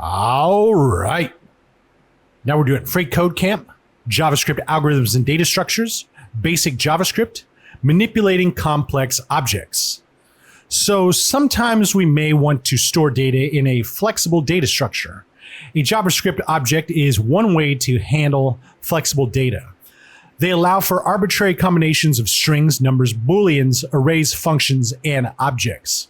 All right. Now we're doing FreeCodeCamp, JavaScript algorithms and data structures, basic JavaScript, manipulating complex objects. So sometimes we may want to store data in a flexible data structure. A JavaScript object is one way to handle flexible data. They allow for arbitrary combinations of strings, numbers, booleans, arrays, functions, and objects.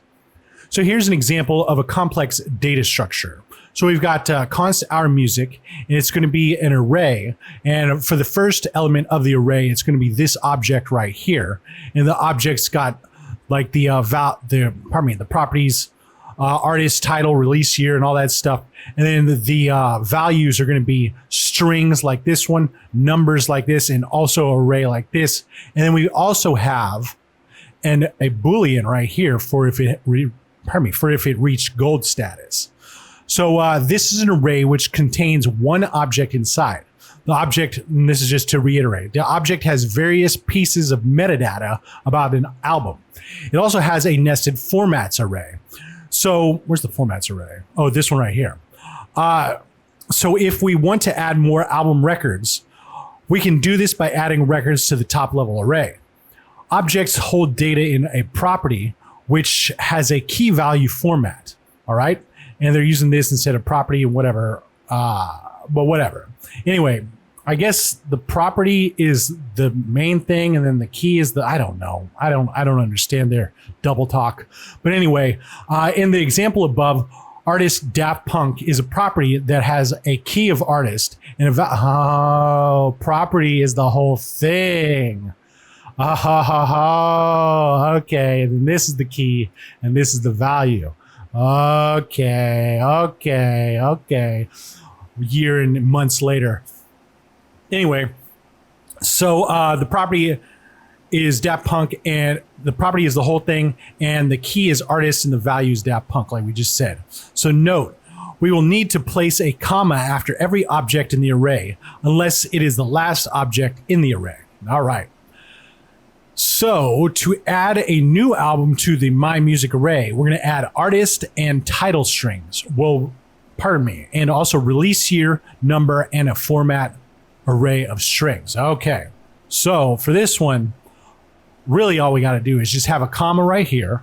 So here's an example of a complex data structure. So we've got const ourMusic, and it's going to be an array. And for the first element of the array, it's going to be this object right here. And the object's got like the properties, artist, title, release year, and all that stuff. And then the values are going to be strings like this one, numbers like this, and also array like this. And then we also have a boolean right here for if it reached gold status. So this is an array which contains one object inside. The object, and this is just to reiterate, the object has various pieces of metadata about an album. It also has a nested formats array. So where's the formats array? Oh, this one right here. So if we want to add more album records, we can do this by adding records to the top level array. Objects hold data in a property which has a key value format. All right. And they're using this instead of property and whatever. But whatever. Anyway, I guess the property is the main thing, and then the key is I don't know. I don't understand their double talk. But anyway, in the example above, artist Daft Punk is a property that has a key of artist, and property is the whole thing. Okay, and this is the key, and this is the value. Okay. Year and months later. Anyway, so the property is Daft Punk, and the property is the whole thing, and the key is artist, and the value is Daft Punk, like we just said. So note, we will need to place a comma after every object in the array, unless it is the last object in the array. All right. So to add a new album to the MyMusic array, we're going to add artist and title strings. And also release year, number, and a format array of strings. Okay. So for this one, really all we got to do is just have a comma right here.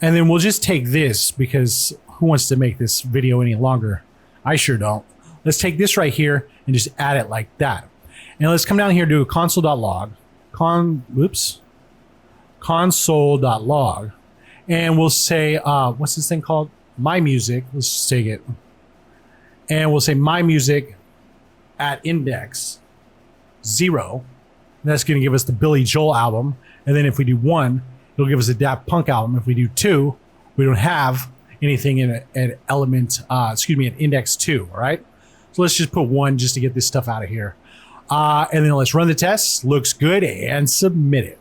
And then we'll just take this, because who wants to make this video any longer? I sure don't. Let's take this right here and just add it like that. And let's come down here to console.log. Console.log, and we'll say what's this thing called? MyMusic. Let's just take it, and we'll say MyMusic at index 0. That's going to give us the Billy Joel album, and then if we do 1, it'll give us a Daft Punk album. If we do 2, we don't have anything in an element. At index 2. All right. So let's just put 1 just to get this stuff out of here. And then let's run the test. Looks good, and submit it.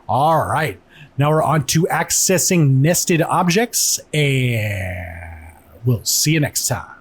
All right. Now we're on to accessing nested objects, and we'll see you next time.